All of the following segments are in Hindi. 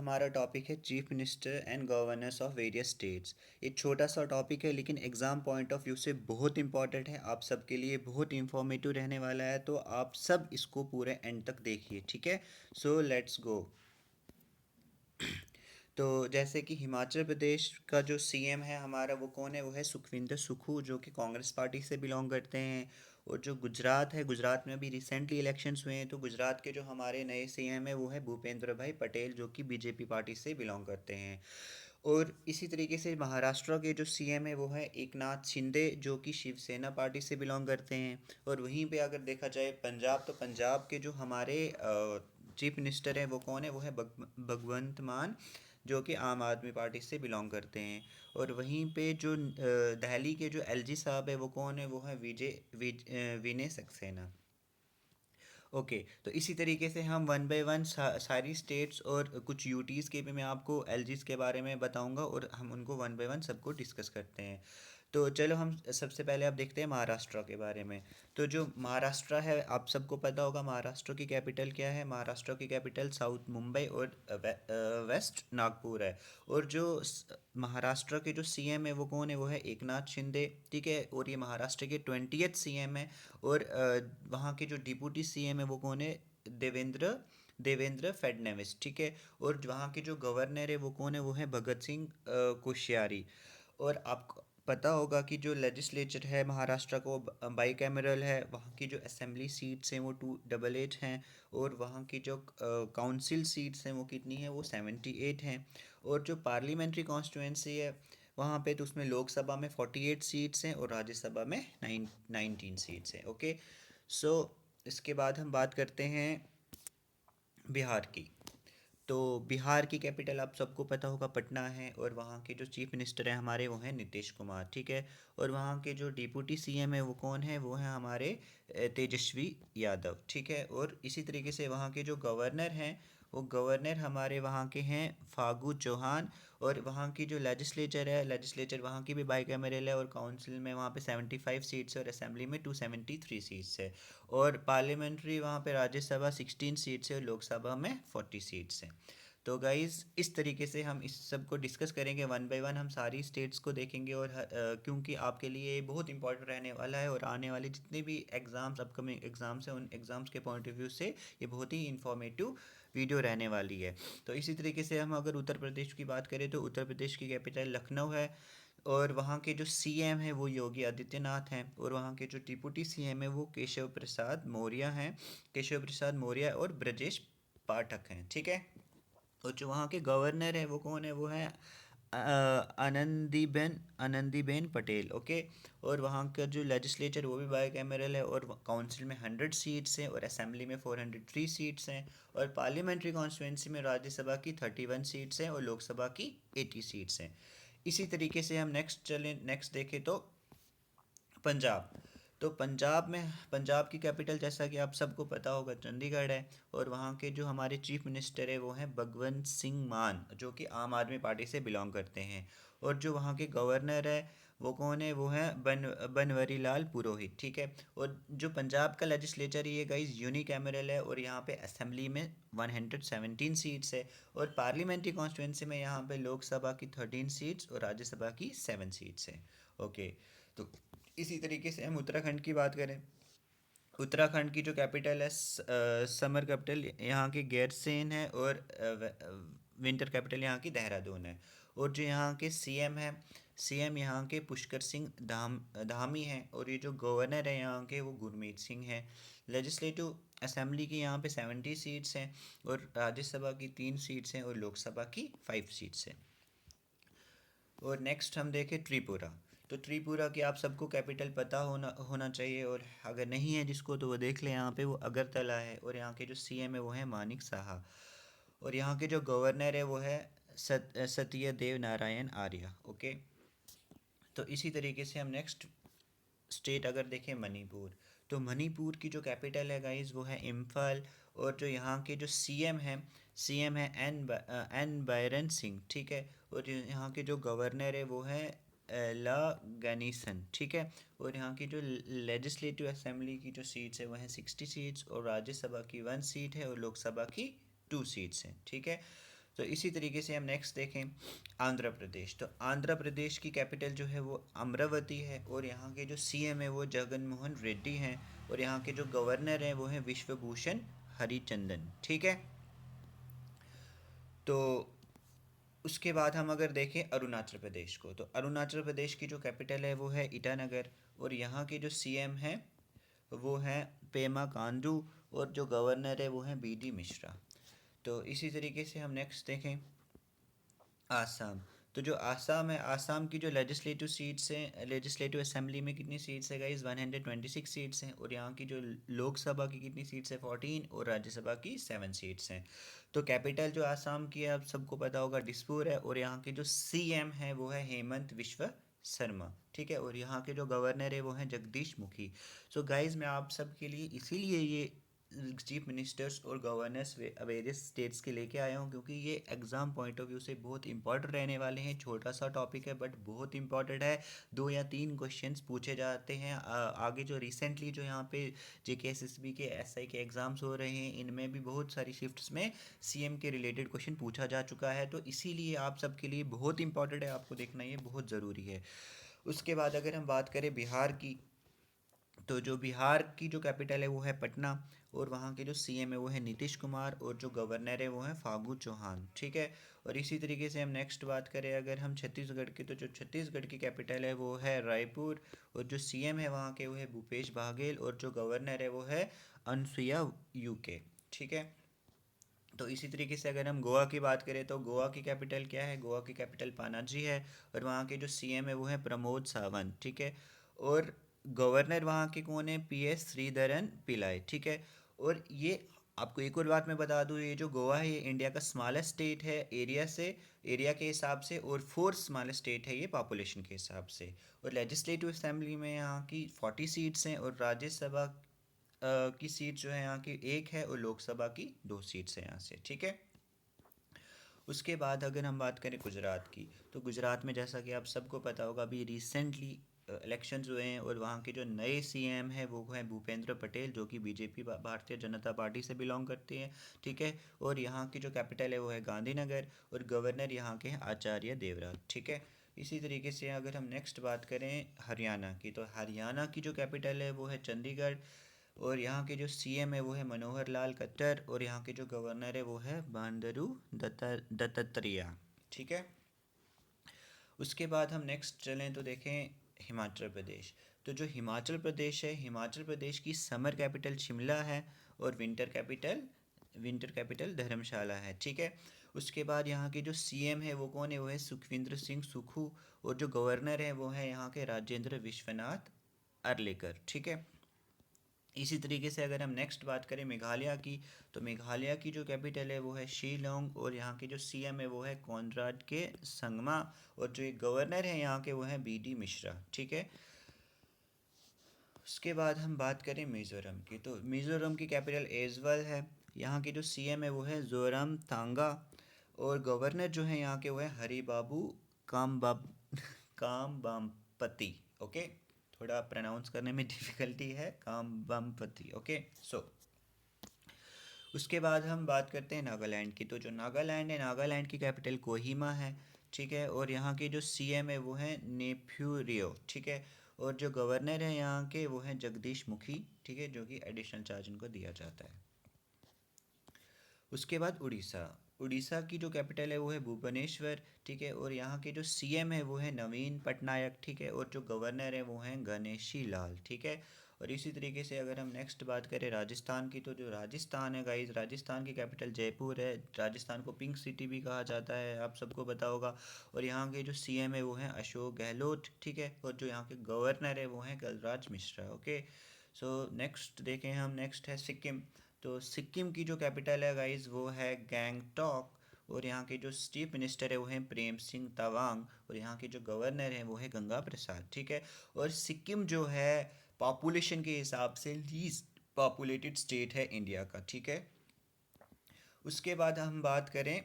हमारा टॉपिक है chief minister and governors of various states. ये छोटा सा टॉपिक है लेकिन एग्ज़ाम पॉइंट ऑफ व्यू से बहुत इंपॉर्टेंट है, आप सबके लिए बहुत इंफॉर्मेटिव रहने वाला है, तो आप सब इसको पूरे एंड तक देखिए, ठीक है। So let's go. तो जैसे कि हिमाचल प्रदेश का जो सीएम है हमारा, वो कौन है? वो है सुखविंदर सुक्खू, जो कि कांग्रेस पार्टी से बिलोंग करते हैं। और जो गुजरात है, गुजरात में अभी रिसेंटली इलेक्शंस हुए हैं, तो गुजरात के जो हमारे नए सीएम है वो है भूपेंद्र भाई पटेल, जो कि बीजेपी पार्टी से बिलोंग करते हैं। और इसी तरीके से महाराष्ट्र के जो सीएम है वो है एकनाथ शिंदे, जो कि शिवसेना पार्टी से बिलोंग करते हैं। और वहीं पे अगर देखा जाए पंजाब, तो पंजाब के जो हमारे चीफ मिनिस्टर हैं वो कौन है? वो है भगवंत मान, जो कि आम आदमी पार्टी से बिलोंग करते हैं। और वहीं पे जो दिल्ली के जो एलजी साहब है वो कौन है? वो है विनय सक्सेना। ओके, तो इसी तरीके से हम वन बाय वन सारी स्टेट्स और कुछ यूटीज़ के भी मैं आपको एलजीज़ के बारे में बताऊंगा, और हम उनको वन बाय वन सबको डिस्कस करते हैं। तो चलो हम सबसे पहले आप देखते हैं महाराष्ट्र के बारे में। तो जो महाराष्ट्र है, आप सबको पता होगा महाराष्ट्र की कैपिटल क्या है। महाराष्ट्र की कैपिटल साउथ मुंबई और वेस्ट नागपुर है। और जो महाराष्ट्र के जो सीएम है वो कौन है? वो है एकनाथ शिंदे, ठीक है। और ये महाराष्ट्र के 20th सीएम है। और वहाँ के जो डिप्टी सीएम है वो कौन है? देवेंद्र देवेंद्र फडणवीस, ठीक है। और वहाँ के जो गवर्नर है वो कौन है? वो है भगत सिंह कोश्यारी। और आपको पता होगा कि जो लेजिस्लेचर है महाराष्ट्र को बाई कैमरल है, वहाँ की जो असेंबली सीट्स हैं वो 288 हैं। और वहाँ की जो काउंसिल सीट्स हैं वो कितनी है? वो 78 हैं। और जो पार्लियामेंट्री कॉन्स्टिट्यूंसी है वहाँ पे, तो उसमें लोकसभा में 48 सीट्स हैं और राज्यसभा में 19 सीट्स हैं। ओके, सो इसके बाद हम बात करते हैं बिहार की। तो बिहार की कैपिटल आप सबको पता होगा पटना है। और वहाँ के जो चीफ मिनिस्टर हैं हमारे वो हैं नीतीश कुमार, ठीक है। और वहाँ के जो डिप्टी सीएम है वो कौन है? वो है हमारे तेजस्वी यादव, ठीक है। और इसी तरीके से वहाँ के जो गवर्नर हैं वो गवर्नर हमारे वहाँ के हैं फागू चौहान। और वहाँ की जो लेजिस्लेचर है, लेजिस्लेचर वहाँ की भी बाई कैमरल है, और काउंसिल में वहाँ पे 75 सीट्स है और असेंबली में 273 सीट्स है। और पार्लियामेंट्री वहाँ पे राज्यसभा 16 सीट्स है और लोकसभा में 40 सीट्स हैं। तो गाइज़ इस तरीके से हम इस सब को डिस्कस करेंगे, वन बाय वन हम सारी स्टेट्स को देखेंगे। और क्योंकि आपके लिए ये बहुत इंपॉर्टेंट रहने वाला है, और आने वाले जितने भी एग्ज़ाम्स, अपकमिंग एग्ज़ाम्स हैं, उन एग्ज़ाम्स के पॉइंट ऑफ व्यू से ये बहुत ही इंफॉर्मेटिव वीडियो रहने वाली है। तो इसी तरीके से हम अगर उत्तर प्रदेश की बात करें, तो उत्तर प्रदेश की कैपिटल लखनऊ है। और वहाँ के जो सीएम हैं वो योगी आदित्यनाथ हैं। और वहाँ के जो डिप्टी सीएम है वो केशव प्रसाद मौर्य हैं, केशव प्रसाद मौर्य और ब्रजेश पाठक हैं, ठीक है। और जो वहाँ के गवर्नर है वो कौन है? वो है आनंदीबेन पटेल, ओके। और वहाँ का जो लेजिस्लेचर वो भी बाई कैमरल है, और काउंसिल में 100 सीट्स हैं और असेंबली में 403 सीट्स हैं। और पार्लियामेंट्री कॉन्स्टिट्यूंसी में राज्यसभा की 31 सीट्स हैं और लोकसभा की 80 सीट्स हैं। इसी तरीके से हम नेक्स्ट देखें तो पंजाब। तो पंजाब में, पंजाब की कैपिटल जैसा कि आप सबको पता होगा चंडीगढ़ है। और वहाँ के जो हमारे चीफ मिनिस्टर है वो हैं भगवंत सिंह मान, जो कि आम आदमी पार्टी से बिलोंग करते हैं। और जो वहाँ के गवर्नर है वो कौन है? वो है बनवारी लाल पुरोहित, ठीक है। और जो पंजाब का लेजिस्लेचर ये गाइस यूनिकैमरल है, और यहाँ पे असेंबली में 117 सीट्स है। और पार्लियामेंट्री कॉन्स्टिट्यूंसी में यहाँ पे लोकसभा की 13 सीट्स और राज्यसभा की 7 सीट्स हैं। ओके, तो इसी तरीके से हम उत्तराखंड की बात करें। उत्तराखंड की जो कैपिटल है समर कैपिटल यहाँ की गैरसेन है। और विंटर कैपिटल यहाँ की देहरादून है। और जो यहाँ के सीएम है, सीएम यहाँ के पुष्कर सिंह धामी हैं। और ये जो गवर्नर है यहाँ के वो गुरमीत सिंह हैं। लेजिस्लेटिव असेंबली की यहाँ पे 70 सीट्स हैं और राज्यसभा की 3 सीट्स हैं और लोकसभा की 5 सीट्स हैं। और नेक्स्ट हम देखें त्रिपुरा। तो त्रिपुरा की आप सबको कैपिटल पता होना होना चाहिए, और अगर नहीं है जिसको तो वो देख लें, यहाँ पे वो अगरतला है। और यहाँ के जो सीएम है वो है मानिक साहा। और यहाँ के जो गवर्नर है वो है सत्यदेव नारायण आर्य, ओके। तो इसी तरीके से हम नेक्स्ट स्टेट अगर देखें मणिपुर। तो मणिपुर की जो कैपिटल है गाइस वो है इम्फाल। और जो यहाँ के जो सीएम है एन बायरन सिंह, ठीक है। और जो यहाँ के जो गवर्नर है वो है ला गनीसन, ठीक है। और यहाँ की जो लेजिस्लेटिव असेंबली की जो सीट्स है वो हैं 60 सीट्स और राज्यसभा की 1 सीट है और लोकसभा की 2 सीट्स हैं, ठीक है। तो इसी तरीके से हम नेक्स्ट देखें आंध्र प्रदेश। तो आंध्र प्रदेश की कैपिटल जो है वो अमरावती है, और यहाँ के जो सीएम है वो जगन मोहन रेड्डी हैं, और यहाँ के जो गवर्नर हैं वो हैं विश्वभूषण हरिचंदन। ठीक है। तो उसके बाद हम अगर देखें अरुणाचल प्रदेश को, तो अरुणाचल प्रदेश की जो कैपिटल है वो है ईटानगर, और यहाँ के जो सीएम हैं वो हैं पेमा खांडू, और जो गवर्नर है वो हैं बीडी मिश्रा। तो इसी तरीके से हम नेक्स्ट देखें आसाम। तो जो आसाम है, आसाम की जो लेजिस्लेटिव सीट्स हैं, लेजिस्लेटिव असेंबली में कितनी सीट्स है गाइस, 126 सीट्स हैं, और यहाँ की जो लोकसभा की कितनी सीट्स है, 14, और राज्यसभा की 7 सीट्स हैं। तो कैपिटल जो आसाम की है आप सबको पता होगा दिसपुर है, और यहाँ के जो सीएम है वो है हेमंत विश्व शर्मा। ठीक है। और यहाँ के जो गवर्नर है वो हैं जगदीश मुखी। सो गाइज मैं आप सब के लिए इसीलिए ये चीफ मिनिस्टर्स और गवर्नर्स वेरियस स्टेट्स के लेके आया हूँ, क्योंकि ये एग्ज़ाम पॉइंट ऑफ व्यू से बहुत इंपॉर्टेंट रहने वाले हैं। छोटा सा टॉपिक है बट बहुत इंपॉर्टेंट है। 2 या 3 क्वेश्चंस पूछे जाते हैं। आगे जो रिसेंटली जो यहाँ पे JKSSB के SI के एग्ज़ाम्स हो रहे हैं, इनमें भी बहुत सारी शिफ्ट्स में CM के रिलेटेड क्वेश्चन पूछा जा चुका है। तो इसीलिए आप सबके लिए बहुत इंपॉर्टेंट है, आपको देखना ये बहुत ज़रूरी है। उसके बाद अगर हम बात करें बिहार की, तो जो बिहार की जो कैपिटल है वो है पटना, और वहाँ के जो सीएम है वो है नीतीश कुमार, और जो गवर्नर है वो है फागू चौहान। ठीक है। और इसी तरीके से हम नेक्स्ट बात करें अगर हम छत्तीसगढ़ की, तो जो छत्तीसगढ़ की कैपिटल है वो है रायपुर, और जो सीएम है वहाँ के वो है भूपेश बघेल, और जो गवर्नर है वो है अनसुईया यूके। ठीक है। तो इसी तरीके से अगर हम गोवा की बात करें, तो गोवा की कैपिटल क्या है, गोवा की कैपिटल पनाजी है, और वहाँ के जो सीएम है वो है प्रमोद सावंत। ठीक है। और गवर्नर वहाँ के कौन है, PS श्रीधरन पिल्लाई। ठीक है। और ये आपको एक और बात मैं बता दूँ, ये जो गोवा है ये इंडिया का स्मॉलेस्ट स्टेट है एरिया से, एरिया के हिसाब से, और फोर्थ स्मॉलेस्ट स्टेट है ये पॉपुलेशन के हिसाब से। और लेजिस्लेटिव असेंबली में यहाँ की 40 सीट्स हैं, और राज्यसभा की सीट जो है यहाँ की 1 है, और लोकसभा की 2 सीट्स हैं यहाँ से। ठीक है। उसके बाद अगर हम बात करें गुजरात की, तो गुजरात में जैसा कि आप सबको पता होगा अभी रिसेंटली इलेक्शंस हुए हैं, और वहाँ के जो नए सीएम हैं वो हैं भूपेंद्र पटेल, जो कि बीजेपी भारतीय जनता पार्टी से बिलोंग करते हैं। ठीक है। और यहाँ की जो कैपिटल है वो है गांधीनगर, और गवर्नर यहाँ के हैं आचार्य देवव्रत। ठीक है। इसी तरीके से अगर हम नेक्स्ट बात करें हरियाणा की, तो हरियाणा की जो कैपिटल है वो है चंडीगढ़, और यहाँ के जो सीएम है वो है मनोहर लाल खट्टर, और यहाँ के जो गवर्नर है वो है बंडारू दत्तात्रेय। ठीक है। उसके बाद हम नेक्स्ट चलें तो देखें हिमाचल प्रदेश। तो जो हिमाचल प्रदेश है, हिमाचल प्रदेश की समर कैपिटल शिमला है, और विंटर कैपिटल धर्मशाला है। ठीक है। उसके बाद यहाँ के जो सीएम है वो कौन है, वो है सुखविंदर सिंह सुक्खू, और जो गवर्नर है वो है यहाँ के राजेंद्र विश्वनाथ अर्लेकर। ठीक है। इसी तरीके से अगर हम नेक्स्ट बात करें मेघालय की, तो मेघालय की जो कैपिटल है वो है शिलोंग, और यहाँ के जो सीएम है वो है कॉनराड के संगमा, और जो एक गवर्नर है यहाँ के वो है BD मिश्रा। ठीक है। उसके बाद हम बात करें मिज़ोरम की, तो मिज़ोरम की कैपिटल एजवल है, यहाँ के जो सीएम है वो है जोरम थांगा, और गवर्नर जो है यहाँ के वो है हरिबाबू कामबाब कामबामपति। ओके। थोड़ा प्रोनाउंस करने में डिफ़िकल्टी है, कामबामपति। ओके। सो उसके बाद हम बात करते हैं नागालैंड की, तो जो नागालैंड है, नागालैंड की कैपिटल कोहिमा है। ठीक है। और यहाँ के जो सीएम है वो हैं नेफ्यूरियो। ठीक है। और जो गवर्नर है यहाँ के वो हैं जगदीश मुखी। ठीक है। जो कि एडिशनल चार्ज उनको दिया जाता है। उसके बाद उड़ीसा, उड़ीसा की जो कैपिटल है वो है भुवनेश्वर। ठीक है। और यहाँ के जो सीएम है वो है नवीन पटनायक। ठीक है। और जो गवर्नर है वो हैं गणेशी लाल। ठीक है। और इसी तरीके से अगर हम नेक्स्ट बात करें राजस्थान की, तो जो राजस्थान है गाइस, राजस्थान की कैपिटल जयपुर है। राजस्थान को पिंक सिटी भी कहा जाता है, आप सबको पता होगा। और यहाँ के जो सीएम है वो हैं अशोक गहलोत। ठीक है। और जो यहाँ के गवर्नर है वो हैं Kalraj Mishra. Okay. So next देखें हम, नेक्स्ट है सिक्किम। तो सिक्किम की जो कैपिटल है गाइस वो है गैंगटॉक, और यहाँ के जो चीफ मिनिस्टर है वो हैं प्रेम सिंह तवांग, और यहाँ के जो गवर्नर हैं वो है गंगा प्रसाद। ठीक है। और सिक्किम जो है पॉपुलेशन के हिसाब से लीस्ट पॉपुलेटेड स्टेट है इंडिया का। ठीक है। उसके बाद हम बात करें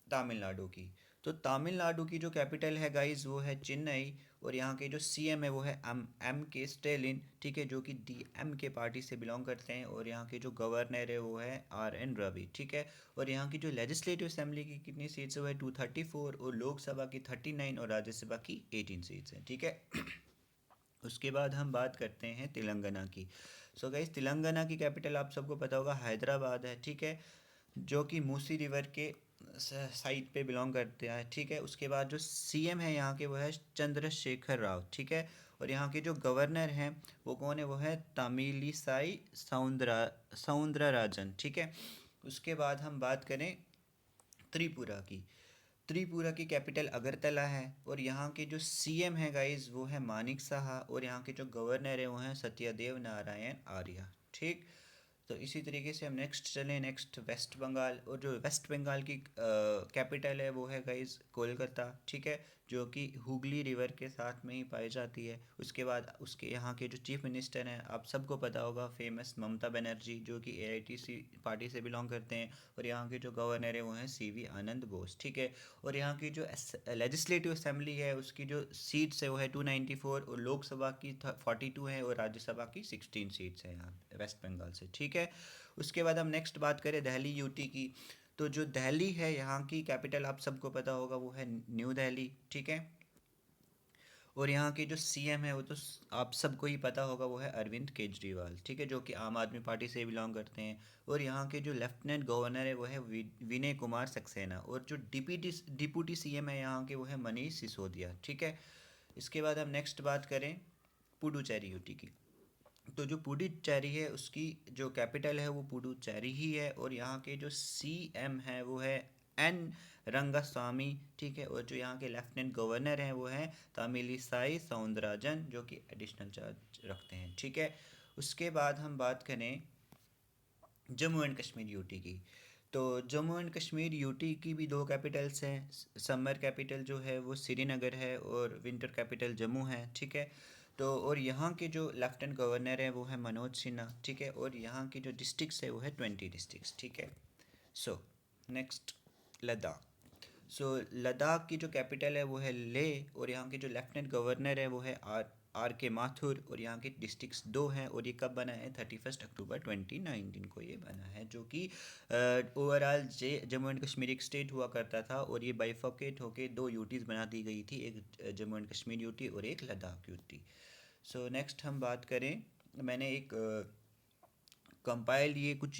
तमिलनाडु की, तो तमिलनाडु की जो कैपिटल है गाइस वो है चेन्नई, और यहाँ के जो सीएम है वो है एम के स्टेलिन, ठीक है, जो कि डीएम के पार्टी से बिलोंग करते हैं, और यहाँ के जो गवर्नर है वो है आर एन रवि, ठीक है। और यहाँ की जो लेजिस्लेटिव असेंबली की कितनी सीट्स है वो है 234, और लोकसभा की 39 और राज्यसभा की 18 सीट्स हैं, ठीक है। उसके बाद हम बात करते हैं तेलंगाना की। सो गाइस तेलंगाना की कैपिटल आप सबको पता होगा हैदराबाद है, ठीक है, जो कि मूसी रिवर के साइड पे बिलोंग करते हैं, ठीक है। उसके बाद जो सीएम है यहाँ के वो है चंद्रशेखर राव, ठीक है। और यहाँ के जो गवर्नर हैं वो कौन है, वो है तमिलिसाई सौंदरराजन, ठीक है। उसके बाद हम बात करें त्रिपुरा की। त्रिपुरा की कैपिटल अगरतला है, और यहाँ के जो सीएम है गाइस वो है मानिक साहा, और यहाँ के जो गवर्नर है वो हैं सत्यदेव नारायण आर्य, ठीक। तो इसी तरीके से हम नेक्स्ट चलें, नेक्स्ट वेस्ट बंगाल, और जो वेस्ट बंगाल की कैपिटल है वो है गाइस कोलकाता, ठीक है, जो कि हुगली रिवर के साथ में ही पाई जाती है। उसके बाद उसके यहाँ के जो चीफ मिनिस्टर हैं आप सबको पता होगा, फेमस ममता बनर्जी, जो कि एआईटीसी पार्टी से बिलोंग करते हैं, और यहाँ के जो गवर्नर है वो हैं सीवी आनंद बोस, ठीक है। और यहाँ की जो लेजिस्लेटिव असेंबली है उसकी जो सीट्स है वो है 294, और लोकसभा की 42 है, और राज्यसभा की 16 सीट्स हैं यहाँ वेस्ट बंगाल से, ठीक है। उसके बाद हम नेक्स्ट बात करें दिल्ली यूटी की। तो जो दिल्ली है यहाँ की कैपिटल आप सबको पता होगा वो है न्यू दिल्ली, ठीक है। और यहाँ के जो सीएम है वो तो आप सबको ही पता होगा वो है अरविंद केजरीवाल, ठीक है, जो कि आम आदमी पार्टी से बिलोंग करते हैं। और यहाँ के जो लेफ्टिनेंट गवर्नर है वो है विनय कुमार सक्सेना, और जो डिप्यूटी सीएम है यहाँ के वो है मनीष सिसोदिया, ठीक है। इसके बाद हम नेक्स्ट बात करें पुडुचेरी यूटी की। तो जो पुडुचेरी है उसकी जो कैपिटल है वो पुडुचेरी ही है, और यहाँ के जो सीएम है वो है एन रंगास्वामी, ठीक है। और जो यहाँ के लेफ्टिनेंट गवर्नर हैं वो हैं तमिलिसाई सौंदरराजन, जो कि एडिशनल चार्ज रखते हैं, ठीक है। उसके बाद हम बात करें जम्मू एंड कश्मीर यूटी की। तो जम्मू एंड कश्मीर यूटी की भी दो कैपिटल्स हैं। समर कैपिटल जो है वो श्रीनगर है, और विंटर कैपिटल जम्मू है, ठीक है। तो और यहाँ के जो लेफ्टिनेंट गवर्नर है वो है मनोज सिन्हा, ठीक है। और यहाँ की जो डिस्ट्रिक्ट्स है वो है 20 डिस्ट्रिक्ट्स, ठीक है। So next Ladakh. So Ladakh की जो कैपिटल है वो है ले, और यहाँ के जो लेफ्टिनेंट गवर्नर है वो है आर आर के माथुर, और यहाँ के डिस्ट्रिक्ट्स दो हैं, और ये कब बना है 31 अक्टूबर 2019 को ये बना है, जो कि ओवरऑल जम्मू एंड कश्मीर एक स्टेट हुआ करता था, और ये बाइफर्केट होके दो यूटीज़ बना दी गई थी, एक जम्मू एंड कश्मीर यूटी और एक लद्दाख यूटी। सो नेक्स्ट हम बात करें, मैंने एक कंपाइल ये कुछ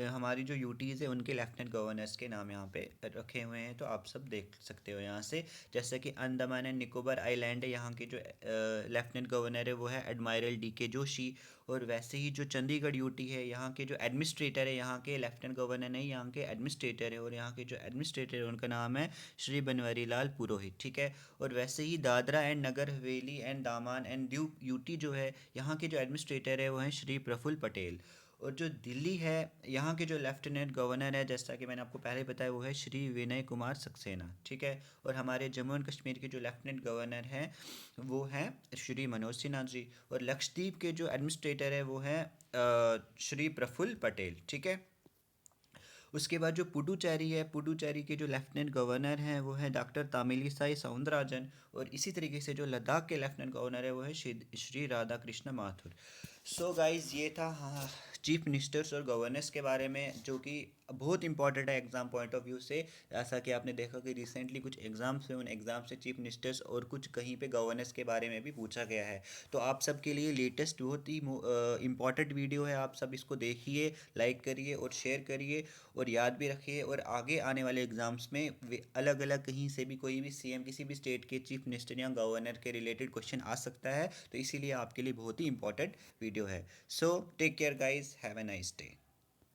हमारी जो यूटीज़ है उनके लेफ्टिनेंट गवर्नर्स के नाम यहाँ पे रखे हुए हैं, तो आप सब देख सकते हो यहाँ से। जैसे कि अंडमान एंड निकोबार आइलैंड है, यहाँ के जो लेफ्टिनेंट गवर्नर है वो है एडमायरल डी के जोशी। और वैसे ही जो चंडीगढ़ यूटी है, यहाँ के जो एडमिनिस्ट्रेटर है, यहाँ के लेफ्टिनेंट गवर्नर नहीं, यहाँ के एडमिनिस्ट्रेटर है, और यहाँ के जो एडमिनिस्ट्रेटर है उनका नाम है श्री बनवारी लाल पुरोहित, ठीक है। और वैसे ही दादरा एंड नगर हवेली एंड दामन एंड दीव यूटी जो है, यहाँ के जो एडमिनिस्ट्रेटर है वो हैं श्री प्रफुल्ल पटेल। और जो दिल्ली है, यहाँ के जो लेफ्टिनेंट गवर्नर है, जैसा कि मैंने आपको पहले बताया, वो है श्री विनय कुमार सक्सेना, ठीक है। और हमारे जम्मू एंड कश्मीर के जो लेफ्टिनेंट गवर्नर हैं वो हैं श्री मनोज सिन्हा जी। और लक्षद्वीप के जो एडमिनिस्ट्रेटर है वो हैं श्री प्रफुल्ल पटेल, ठीक है। उसके बाद जो पुडुचेरी है, पुडुचेरी के जो लेफ्टिनेंट गवर्नर हैं वो हैं डॉक्टर तामिलिसाई सौंदरराजन। और इसी तरीके से जो लद्दाख के लेफ्टिनेंट गवर्नर है वो है श्री राधा कृष्ण माथुर। सो गाइस ये था हाँ चीफ मिनिस्टर्स और गवर्नर्स के बारे में, जो कि बहुत इंपॉर्टेंट है एग्ज़ाम पॉइंट ऑफ व्यू से। जैसा कि आपने देखा कि रिसेंटली कुछ एग्ज़ाम्स हुए, उन एग्ज़ाम से चीफ मिनिस्टर्स और कुछ कहीं पे गवर्नर्स के बारे में भी पूछा गया है। तो आप सब के लिए लेटेस्ट बहुत ही इंपॉर्टेंट वीडियो है, आप सब इसको देखिए, लाइक करिए और शेयर करिए, और याद भी रखिए। और आगे आने वाले एग्ज़ाम्स में अलग अलग कहीं से भी कोई भी सीएम किसी भी स्टेट के चीफ मिनिस्टर या गवर्नर के रिलेटेड क्वेश्चन आ सकता है, तो इसीलिए आपके लिए बहुत ही इंपॉर्टेंट वीडियो है। So take care guys, have a nice day.